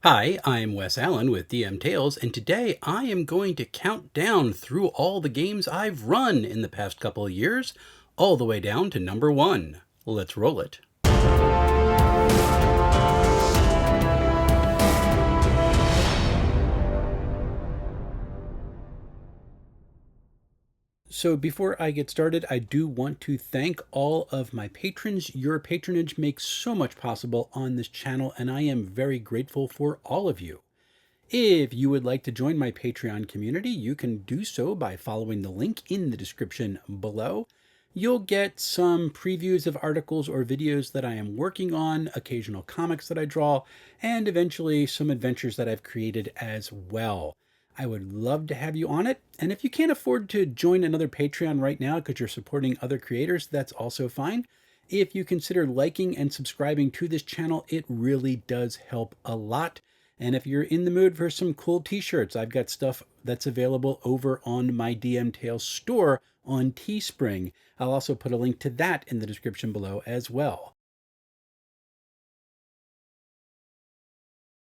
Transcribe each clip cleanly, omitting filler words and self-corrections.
Hi, I'm Wes Allen with DM Tales, and today I am going to count down through all the games I've run in the past couple of years, all the way down to number one. Let's roll it. So before I get started, I do want to thank all of my patrons. Your patronage makes so much possible on this channel, and I am very grateful for all of you. If you would like to join my Patreon community, you can do so by following the link in the description below. You'll get some previews of articles or videos that I am working on, occasional comics that I draw, and eventually some adventures that I've created as well. I would love to have you on it, and if you can't afford to join another Patreon right now because you're supporting other creators, that's also fine. If you consider liking and subscribing to this channel, it really does help a lot. And if you're in the mood for some cool t-shirts, I've got stuff that's available over on my DM Tales store on Teespring. I'll also put a link to that in the description below as well.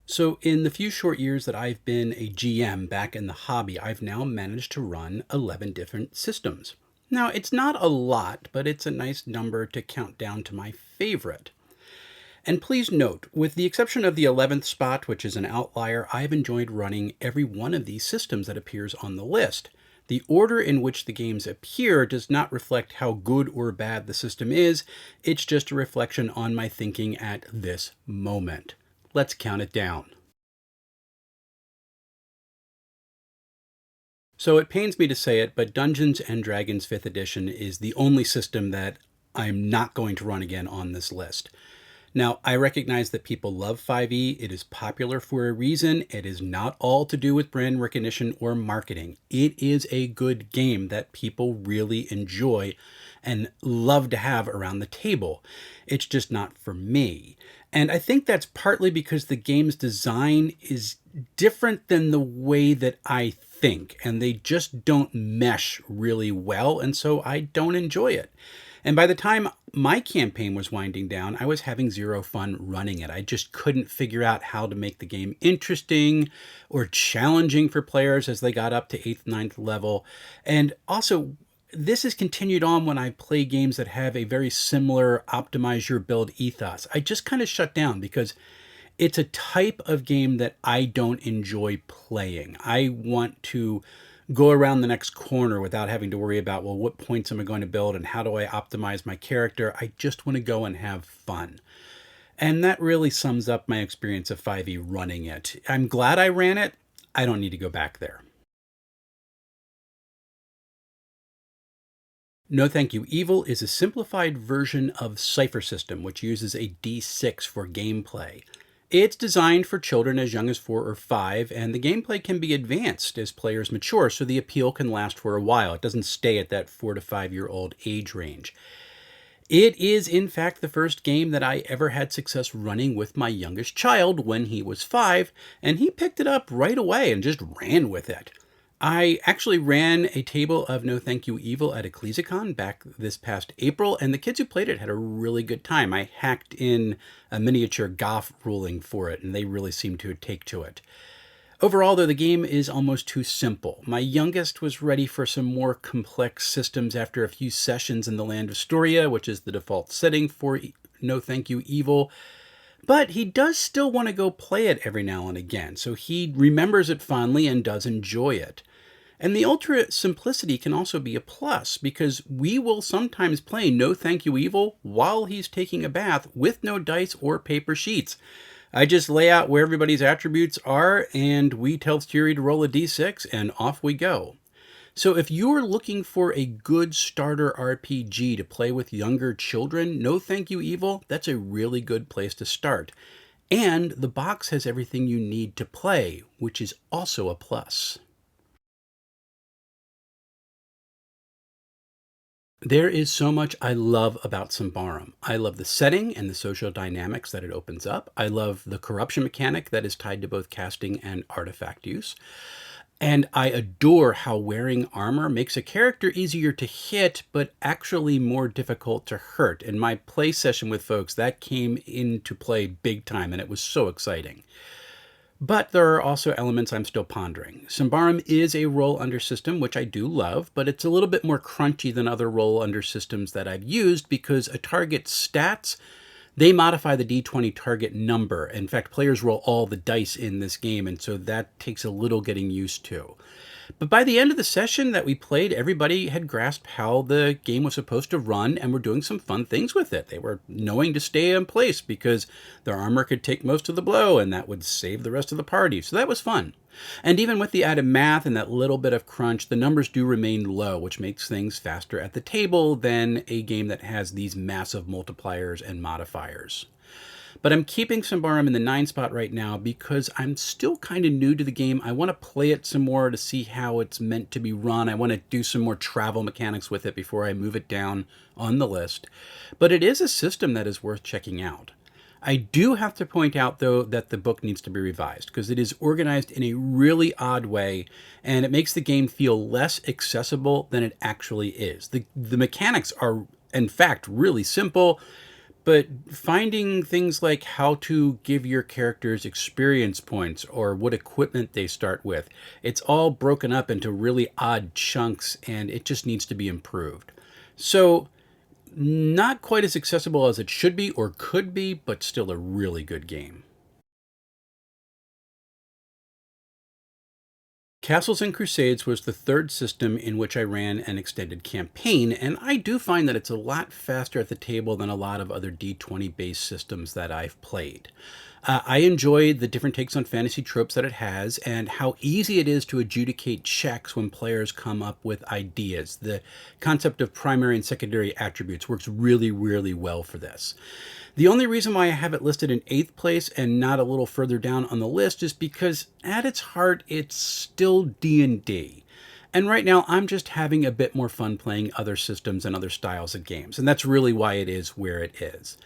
So in the few short years that I've been a GM back in the hobby, I've now managed to run 11 different systems. Now, it's not a lot, but it's a nice number to count down to my favorite. And please note, with the exception of the 11th spot, which is an outlier, I've enjoyed running every one of these systems that appears on the list. The order in which the games appear does not reflect how good or bad the system is, it's just a reflection on my thinking at this moment. Let's count it down. So it pains me to say it, but Dungeons & Dragons 5th edition is the only system that I'm not going to run again on this list. Now, I recognize that people love 5e. It is popular for a reason. It is not all to do with brand recognition or marketing. It is a good game that people really enjoy and love to have around the table. It's just not for me. And I think that's partly because the game's design is different than the way that I think, and they just don't mesh really well, and so I don't enjoy it. And by the time my campaign was winding down, I was having zero fun running it. I just couldn't figure out how to make the game interesting or challenging for players as they got up to 8th, 9th level. And also, this has continued on when I play games that have a very similar optimize your build ethos. I just kind of shut down because it's a type of game that I don't enjoy playing. I want to go around the next corner without having to worry about, well, what points am I going to build and how do I optimize my character? I just want to go and have fun. And that really sums up my experience of 5e running it. I'm glad I ran it. I don't need to go back there. No Thank You Evil is a simplified version of Cipher System, which uses a D6 for gameplay. It's designed for children as young as 4 or 5, and the gameplay can be advanced as players mature, so the appeal can last for a while. It doesn't stay at that 4 to 5-year-old age range. It is, in fact, the first game that I ever had success running with my youngest child when he was 5, and he picked it up right away and just ran with it. I actually ran a table of No Thank You Evil at EcclesiaCon back this past April, and the kids who played it had a really good time. I hacked in a miniature Goth ruling for it, and they really seemed to take to it. Overall, though, the game is almost too simple. My youngest was ready for some more complex systems after a few sessions in the Land of Storia, which is the default setting for No Thank You Evil. But he does still want to go play it every now and again, so he remembers it fondly and does enjoy it. And the ultra simplicity can also be a plus, because we will sometimes play No Thank You Evil while he's taking a bath with no dice or paper sheets. I just lay out where everybody's attributes are, and we tell Fury to roll a d6, and off we go. So if you're looking for a good starter RPG to play with younger children, No Thank You Evil, that's a really good place to start. And the box has everything you need to play, which is also a plus. There is so much I love about Symbaroum. I love the setting and the social dynamics that it opens up. I love the corruption mechanic that is tied to both casting and artifact use. And I adore how wearing armor makes a character easier to hit, but actually more difficult to hurt. In my play session with folks, that came into play big time, and it was so exciting. But there are also elements I'm still pondering. Symbaroum is a roll under system, which I do love, but it's a little bit more crunchy than other roll under systems that I've used because a target's stats, they modify the d20 target number. In fact, players roll all the dice in this game, and so that takes a little getting used to. But by the end of the session that we played, everybody had grasped how the game was supposed to run and were doing some fun things with it. They were knowing to stay in place because their armor could take most of the blow and that would save the rest of the party. So that was fun. And even with the added math and that little bit of crunch, the numbers do remain low, which makes things faster at the table than a game that has these massive multipliers and modifiers. But I'm keeping Symbaroum in the 9 spot right now because I'm still kind of new to the game. I want to play it some more to see how it's meant to be run. I want to do some more travel mechanics with it before I move it down on the list. But it is a system that is worth checking out. I do have to point out, though, that the book needs to be revised because it is organized in a really odd way and it makes the game feel less accessible than it actually is. The mechanics are, in fact, really simple. But finding things like how to give your characters experience points or what equipment they start with, it's all broken up into really odd chunks and it just needs to be improved. So, not quite as accessible as it should be or could be, but still a really good game. Castles and Crusades was the third system in which I ran an extended campaign, and I do find that it's a lot faster at the table than a lot of other D20 based systems that I've played. I enjoy the different takes on fantasy tropes that it has and how easy it is to adjudicate checks when players come up with ideas. The concept of primary and secondary attributes works really, really well for this. The only reason why I have it listed in 8th place and not a little further down on the list is because at its heart, it's still D&D. And right now, I'm just having a bit more fun playing other systems and other styles of games. And that's really why it is where it is.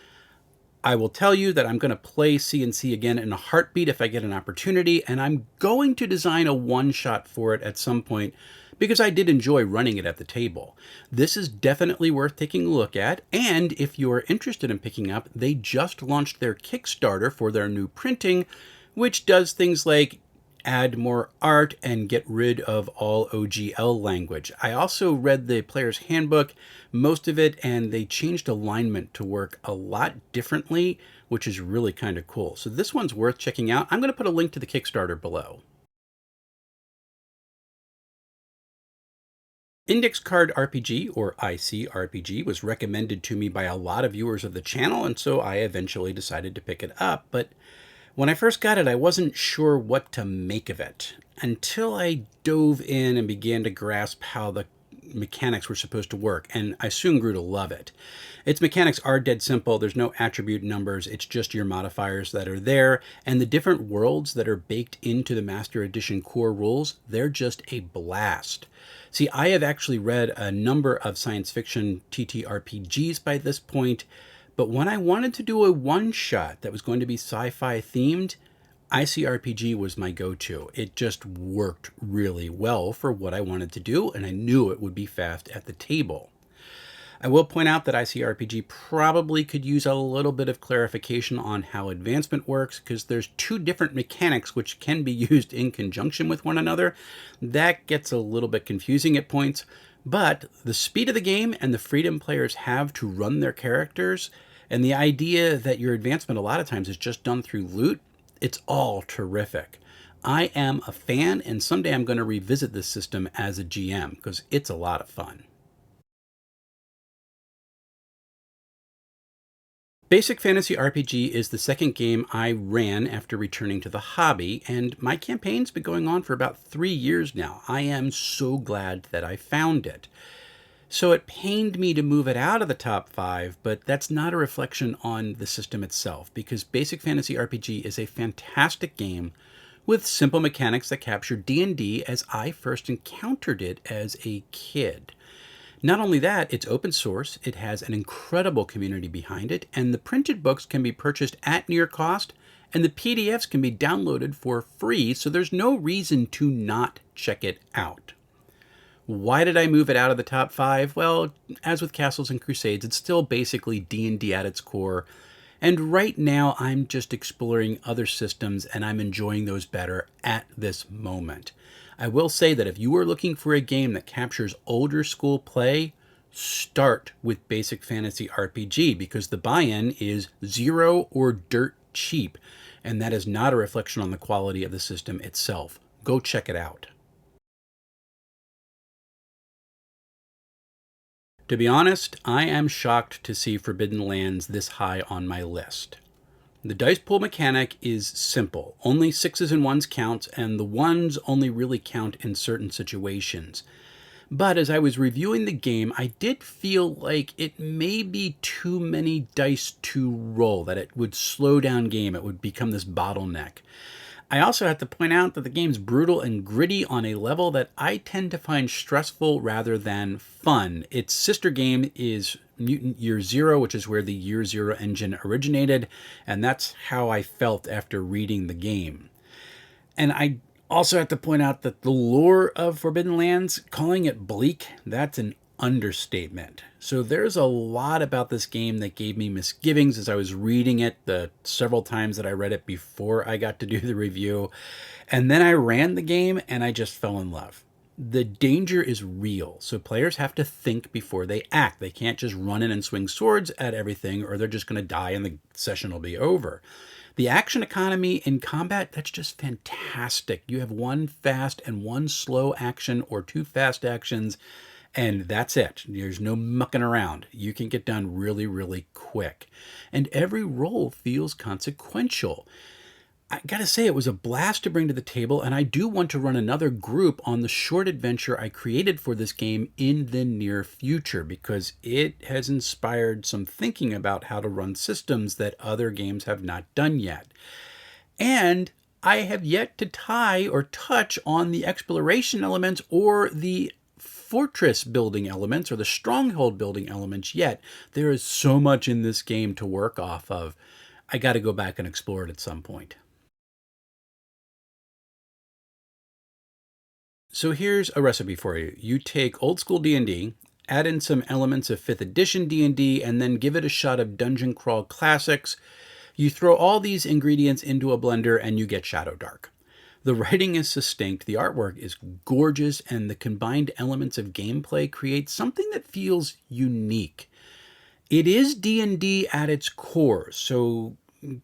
I will tell you that I'm going to play C&C again in a heartbeat if I get an opportunity, and I'm going to design a one-shot for it at some point because I did enjoy running it at the table. This is definitely worth taking a look at, and if you are interested in picking up, they just launched their Kickstarter for their new printing, which does things like add more art and get rid of all OGL language. I also read the player's handbook, most of it, and they changed alignment to work a lot differently, which is really kind of cool. So this one's worth checking out. I'm going to put a link to the Kickstarter below. Index Card RPG, or ICRPG, was recommended to me by a lot of viewers of the channel, and so I eventually decided to pick it up. But when I first got it, I wasn't sure what to make of it until I dove in and began to grasp how the mechanics were supposed to work, and I soon grew to love it. Its mechanics are dead simple. There's no attribute numbers. It's just your modifiers that are there, and the different worlds that are baked into the Master Edition core rules, they're just a blast. See, I have actually read a number of science fiction TTRPGs by this point, but when I wanted to do a one-shot that was going to be sci-fi themed, ICRPG was my go-to. It just worked really well for what I wanted to do, and I knew it would be fast at the table. I will point out that ICRPG probably could use a little bit of clarification on how advancement works, because there's two different mechanics which can be used in conjunction with one another. That gets a little bit confusing at points, but the speed of the game and the freedom players have to run their characters, and the idea that your advancement a lot of times is just done through loot, it's all terrific. I am a fan, and someday I'm going to revisit this system as a GM because it's a lot of fun. Basic Fantasy RPG is the second game I ran after returning to the hobby, and my campaign's been going on for about 3 years now. I am so glad that I found it. So it pained me to move it out of the top 5, but that's not a reflection on the system itself, because Basic Fantasy RPG is a fantastic game with simple mechanics that capture D&D as I first encountered it as a kid. Not only that, it's open source, it has an incredible community behind it, and the printed books can be purchased at near cost, and the PDFs can be downloaded for free, so there's no reason to not check it out. Why did I move it out of the top 5? Well, as with Castles and Crusades, it's still basically D&D at its core, And right now, I'm just exploring other systems and I'm enjoying those better at this moment. I will say that if you are looking for a game that captures older school play, start with Basic Fantasy RPG because the buy-in is zero or dirt cheap, and that is not a reflection on the quality of the system itself. Go check it out. To be honest, I am shocked to see Forbidden Lands this high on my list. The dice pool mechanic is simple. Only sixes and ones count, and the ones only really count in certain situations. But as I was reviewing the game, I did feel like it may be too many dice to roll, that it would slow down game, it would become this bottleneck. I also have to point out that the game's brutal and gritty on a level that I tend to find stressful rather than fun. Its sister game is Mutant Year Zero, which is where the Year Zero engine originated, and that's how I felt after reading the game. And I also have to point out that the lore of Forbidden Lands, calling it bleak, that's an understatement. So there's a lot about this game that gave me misgivings as I was reading it the several times that I read it before I got to do the review. And then I ran the game and I just fell in love. The danger is real, so players have to think before they act. They can't just run in and swing swords at everything or they're just going to die and the session will be over. The action economy in combat, that's just fantastic. You have one fast and one slow action or two fast actions, and that's it. There's no mucking around. You can get done really, really quick. And every roll feels consequential. I gotta say, it was a blast to bring to the table, and I do want to run another group on the short adventure I created for this game in the near future because it has inspired some thinking about how to run systems that other games have not done yet. And I have yet to tie or touch on the exploration elements or the fortress building elements or the stronghold building elements yet. There is so much in this game to work off of. I got to go back and explore it at some point. So here's a recipe for you. You take old school D&D, add in some elements of 5th edition D&D, and then give it a shot of Dungeon Crawl Classics. You throw all these ingredients into a blender and you get Shadowdark. The writing is succinct, the artwork is gorgeous, and the combined elements of gameplay create something that feels unique. It is D&D at its core, so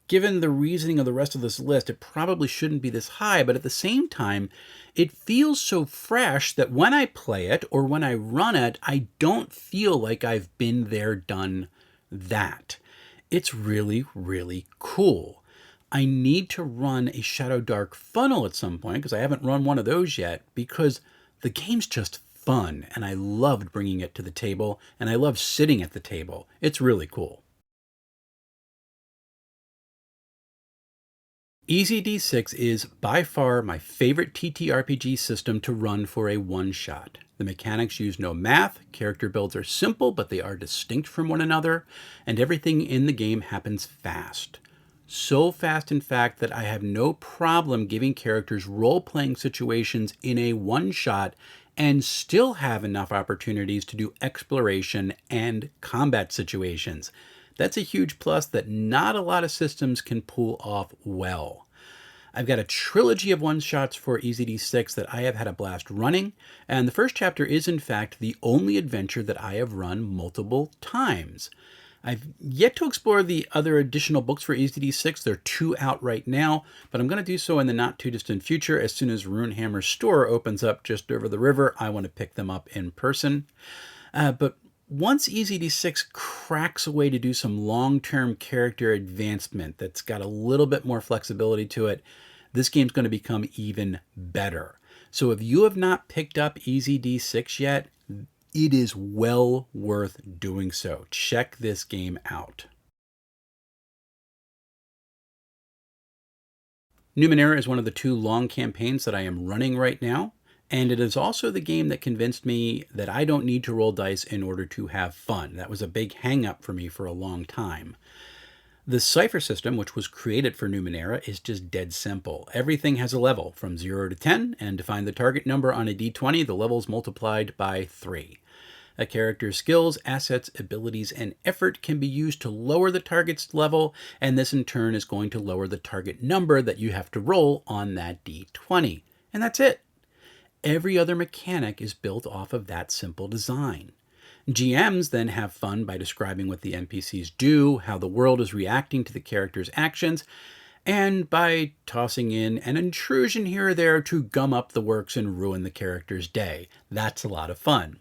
given the reasoning of the rest of this list, it probably shouldn't be this high, but at the same time, it feels so fresh that when I play it or when I run it, I don't feel like I've been there, done that. It's really, really cool. I need to run a Shadowdark funnel at some point because I haven't run one of those yet because the game's just fun and I loved bringing it to the table and I love sitting at the table. It's really cool. Easy D6 is by far my favorite TTRPG system to run for a one-shot. The mechanics use no math, character builds are simple but they are distinct from one another, and everything in the game happens fast. So fast, in fact, that I have no problem giving characters role-playing situations in a one-shot and still have enough opportunities to do exploration and combat situations. That's a huge plus that not a lot of systems can pull off well. I've got a trilogy of one-shots for EZD6 that I have had a blast running, and the first chapter is in fact the only adventure that I have run multiple times. I've yet to explore the other additional books for EZD6. There are 2 out right now, but I'm going to do so in the not too distant future. As soon as Runehammer's store opens up just over the river, I want to pick them up in person. But once EZD6 cracks a way to do some long-term character advancement that's got a little bit more flexibility to it, this game's going to become even better. So if you have not picked up EZD6 yet, it is well worth doing so. Check this game out. Numenera is one of the 2 long campaigns that I am running right now. And it is also the game that convinced me that I don't need to roll dice in order to have fun. That was a big hang-up for me for a long time. The cipher system, which was created for Numenera, is just dead simple. Everything has a level from 0 to 10, and to find the target number on a d20, the level is multiplied by 3. A character's skills, assets, abilities, and effort can be used to lower the target's level, and this in turn is going to lower the target number that you have to roll on that d20. And that's it. Every other mechanic is built off of that simple design. GMs then have fun by describing what the NPCs do, how the world is reacting to the character's actions, and by tossing in an intrusion here or there to gum up the works and ruin the character's day. That's a lot of fun.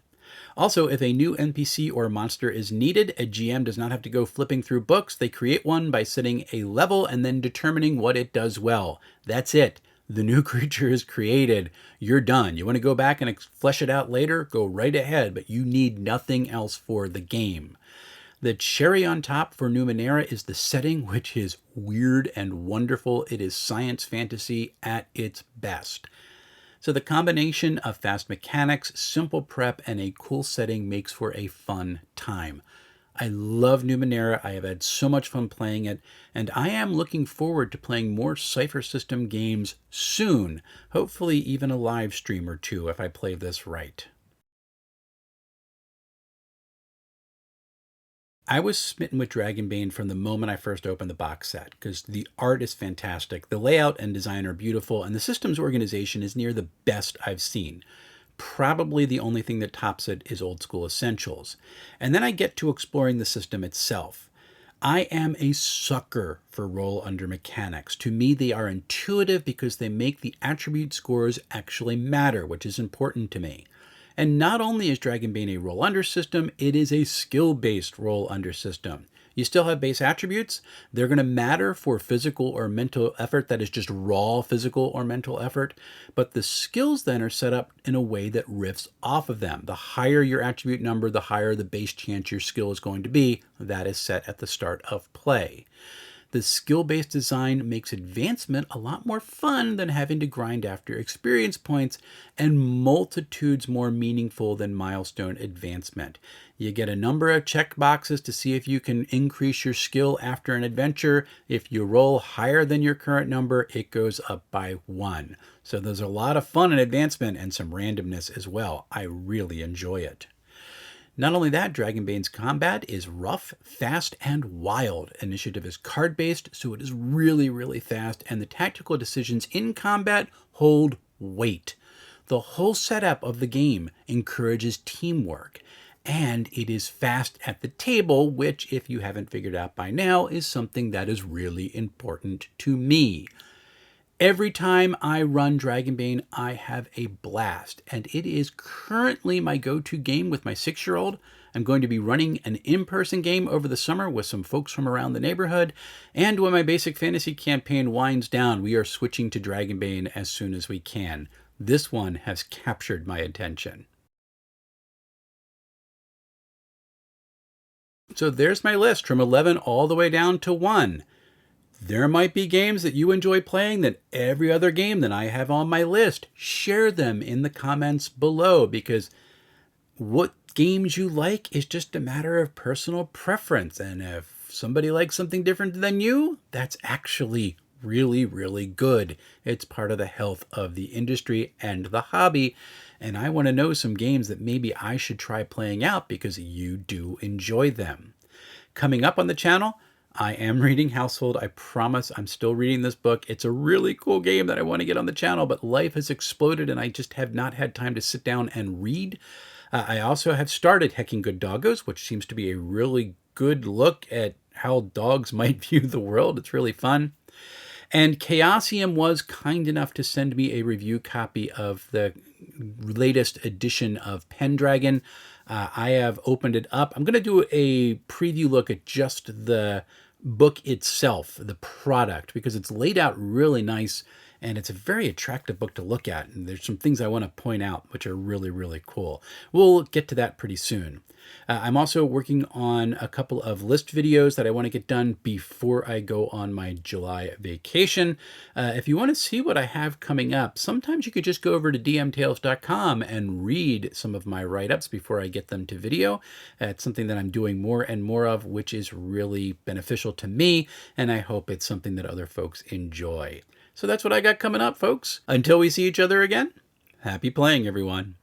Also, if a new NPC or monster is needed, a GM does not have to go flipping through books. They create one by setting a level and then determining what it does well. That's it. The new creature is created. You're done. You want to go back and flesh it out later? Go right ahead, but you need nothing else for the game. The cherry on top for Numenera is the setting, which is weird and wonderful. It is science fantasy at its best. So the combination of fast mechanics, simple prep, and a cool setting makes for a fun time. I love Numenera. I have had so much fun playing it, and I am looking forward to playing more Cypher System games soon. Hopefully even a live stream or two if I play this right. I was smitten with Dragonbane from the moment I first opened the box set because the art is fantastic, the layout and design are beautiful, and the system's organization is near the best I've seen. Probably the only thing that tops it is Old School Essentials. And then I get to exploring the system itself. I am a sucker for roll under mechanics. To me, they are intuitive because they make the attribute scores actually matter, which is important to me. And not only is Dragonbane a roll under system, it is a skill-based roll under system. You still have base attributes. They're going to matter for physical or mental effort that is just raw physical or mental effort. But the skills then are set up in a way that riffs off of them. The higher your attribute number, the higher the base chance your skill is going to be. That is set at the start of play. The skill-based design makes advancement a lot more fun than having to grind after experience points, and multitudes more meaningful than milestone advancement. You get a number of check boxes to see if you can increase your skill after an adventure. If you roll higher than your current number, it goes up by 1. So there's a lot of fun in advancement and some randomness as well. I really enjoy it. Not only that, Dragonbane's combat is rough, fast, and wild. Initiative is card-based, so it is really, really fast, and the tactical decisions in combat hold weight. The whole setup of the game encourages teamwork, and it is fast at the table, which, if you haven't figured out by now, is something that is really important to me. Every time I run Dragonbane, I have a blast, and it is currently my go-to game with my 6-year-old. I'm going to be running an in-person game over the summer with some folks from around the neighborhood, and when my basic fantasy campaign winds down, we are switching to Dragonbane as soon as we can. This one has captured my attention. So there's my list from 11 all the way down to 1. There might be games that you enjoy playing than every other game that I have on my list. Share them in the comments below, because what games you like is just a matter of personal preference. And if somebody likes something different than you, that's actually really, really good. It's part of the health of the industry and the hobby. And I want to know some games that maybe I should try playing out because you do enjoy them. Coming up on the channel, I am reading Household. I promise I'm still reading this book. It's a really cool game that I want to get on the channel, but life has exploded and I just have not had time to sit down and read. I also have started Hecking Good Doggos, which seems to be a really good look at how dogs might view the world. It's really fun. And Chaosium was kind enough to send me a review copy of the latest edition of Pendragon. I have opened it up. I'm going to do a preview look at just the book itself, the product, because it's laid out really nice and it's a very attractive book to look at. And there's some things I want to point out which are really, really cool. We'll get to that pretty soon. I'm also working on a couple of list videos that I want to get done before I go on my July vacation. If you want to see what I have coming up, sometimes you could just go over to dmtales.com and read some of my write-ups before I get them to video. It's something that I'm doing more and more of, which is really beneficial to me, and I hope it's something that other folks enjoy. So that's what I got coming up, folks. Until we see each other again, happy playing, everyone.